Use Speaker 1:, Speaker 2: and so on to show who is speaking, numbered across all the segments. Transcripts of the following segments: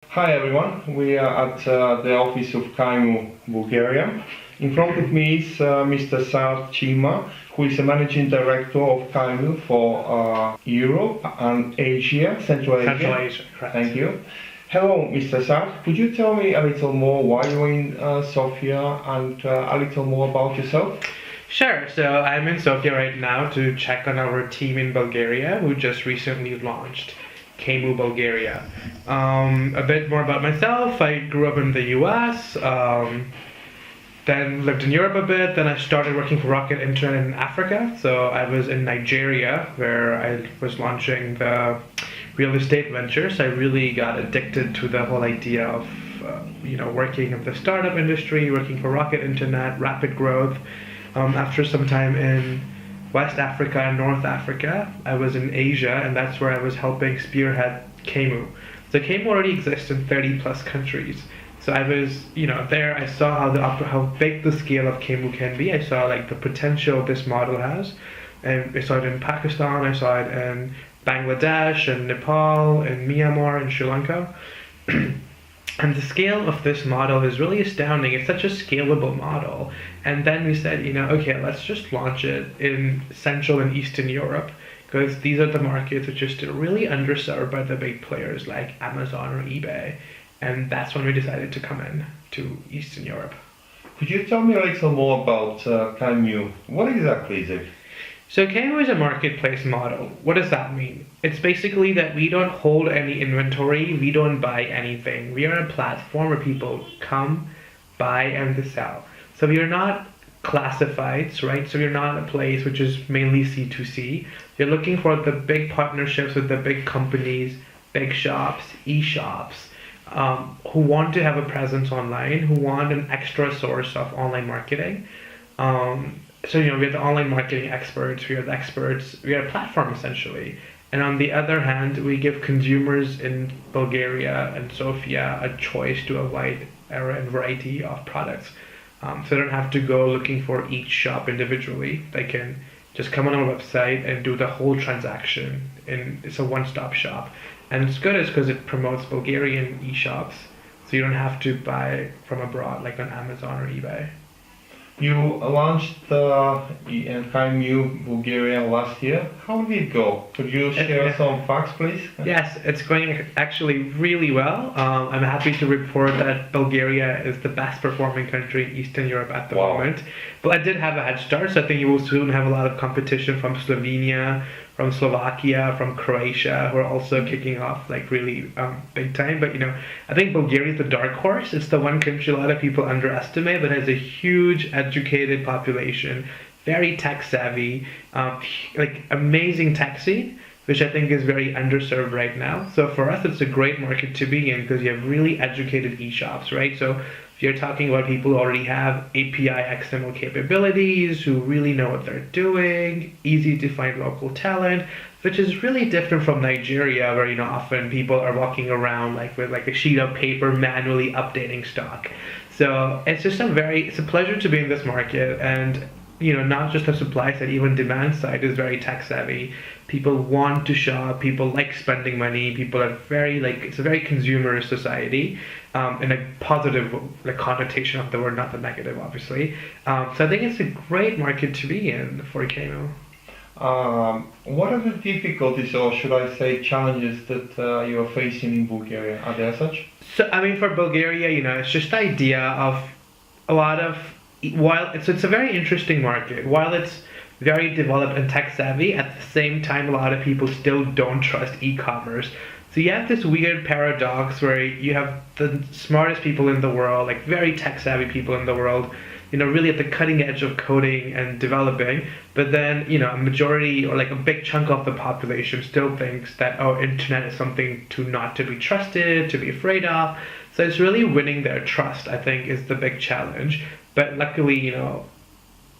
Speaker 1: Hi everyone, we are at the office of Kaymu, Bulgaria. In front of me is Mr. Sаад Chima, who is the Managing Director of Kaymu for Europe and Asia, Central Asia.
Speaker 2: Central Asia, correct.
Speaker 1: Thank you. Hello, Mr. Sаад. Could you tell me a little more why you're in Sofia and a little more about yourself?
Speaker 2: Sure. So I'm in Sofia right now to check on our team in Bulgaria, who just recently launched Kaymu, Bulgaria. A bit more about myself. I grew up in the US, then lived in Europe a bit, then I started working for Rocket Internet in Africa. So I was in Nigeria, where I was launching the real estate ventures. I really got addicted to the whole idea of working in the startup industry, working for Rocket Internet, rapid growth. After some time in West Africa and North Africa, I was in Asia, and that's where I was helping spearhead Kaymu. So Kaymu already exists in 30 plus countries. So I was, there. I saw how big the scale of Kaymu can be. I saw the potential this model has, and I saw it in Pakistan. I saw it in Bangladesh and Nepal and Myanmar and Sri Lanka. And the scale of this model is really astounding. It's such a scalable model. And then we said, okay, let's just launch it in Central and Eastern Europe, because these are the markets which are still really underserved by the big players like Amazon or eBay. And that's when we decided to come in to Eastern Europe.
Speaker 1: Could you tell me a little more about Kaymu? What exactly is it?
Speaker 2: So Kaymu is a marketplace model. What does that mean? It's basically that we don't hold any inventory, we don't buy anything. We are a platform where people come, buy, and sell. So we are not classifieds, right? So we're not a place which is mainly C2C. You're looking for the big partnerships with the big companies, big shops, e-shops, who want to have a presence online, who want an extra source of online marketing. So we're the online marketing experts, we are the experts, we are a platform essentially. And on the other hand, we give consumers in Bulgaria and Sofia a choice to a wide array and variety of products. So they don't have to go looking for each shop individually. They can just come on our website and do the whole transaction. It's a one-stop shop. And it's good because it promotes Bulgarian e-shops, so you don't have to buy from abroad like on Amazon or eBay.
Speaker 1: You launched Kaymu Bulgaria last year. How did it go? Could you share some facts, please?
Speaker 2: Yes, it's going actually really well. I'm happy to report that Bulgaria is the best performing country in Eastern Europe at the moment. But I did have a head start, so I think you will soon have a lot of competition from Slovenia, from Slovakia, from Croatia, who are also kicking off really big time. But I think Bulgaria is the dark horse. It's the one country a lot of people underestimate, but has a huge educated population, very tech savvy, amazing tech scene, which I think is very underserved right now. So for us, it's a great market to be in because you have really educated e-shops, right? So if you're talking about people who already have API XML capabilities, who really know what they're doing, easy to find local talent, which is really different from Nigeria, where often people are walking around with a sheet of paper manually updating stock. So it's just it's a pleasure to be in this market, and not just the supply side, even demand side is very tech savvy. People want to shop, people like spending money, people are it's a very consumer society, in a positive connotation of the word, not the negative, obviously. So I think it's a great market to be in for Kaymu.
Speaker 1: What are the difficulties, or should I say challenges, that you are facing in Bulgaria? Are there such?
Speaker 2: So for Bulgaria, it's just the idea of a lot of, while it's a very interesting market, while it's very developed and tech savvy, at the same time a lot of people still don't trust e-commerce. So you have this weird paradox where you have the smartest people in the world, very tech savvy people in the world, really at the cutting edge of coding and developing, but then a majority or a big chunk of the population still thinks that internet is something not to be trusted, to be afraid of. So it's really winning their trust, I think, is the big challenge. But luckily,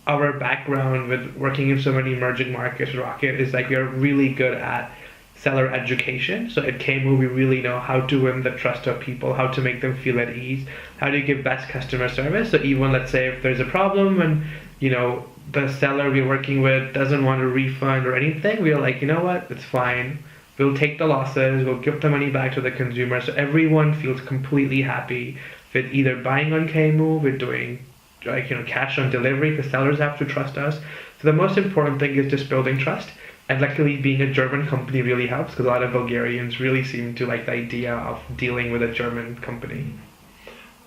Speaker 2: our background with working in so many emerging markets, Rocket, is we're really good at seller education. So at Kaymu, we really know how to win the trust of people, how to make them feel at ease, how to give best customer service. So even, let's say, if there's a problem and the seller we're working with doesn't want a refund or anything, we are like, you know what, it's fine. We'll take the losses, we'll give the money back to the consumer, so everyone feels completely happy with either buying on Kaymu, with doing cash on delivery, because sellers have to trust us. So the most important thing is just building trust. And luckily, being a German company really helps, because a lot of Bulgarians really seem to like the idea of dealing with a German company.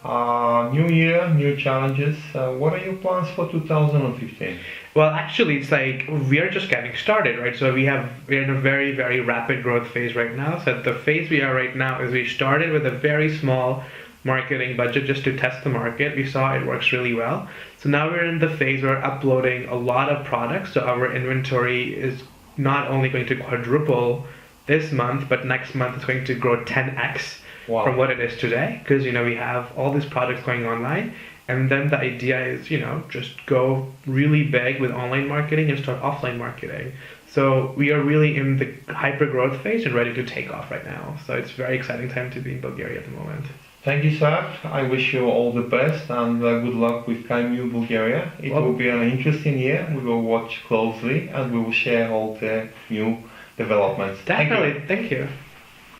Speaker 1: New year, new challenges. What are your plans for 2015?
Speaker 2: Well, actually, it's like we're just getting started, right? So we're in a very, very rapid growth phase right now. So the phase we are right now is we started with a very small marketing budget just to test the market. We saw it works really well. So now we're in the phase where we're uploading a lot of products. So our inventory is not only going to quadruple this month, but next month it's going to grow 10x. Wow. From what it is today, because we have all these products going online, and then the idea is just go really big with online marketing and start offline marketing. So we are really in the hyper growth phase and ready to take off right now. So it's a very exciting time to be in Bulgaria at the moment.
Speaker 1: Thank you, Saad. I wish you all the best and good luck with Kaymu Bulgaria. It will be an interesting year. We will watch closely and we will share all the new developments.
Speaker 2: Definitely. Thank you.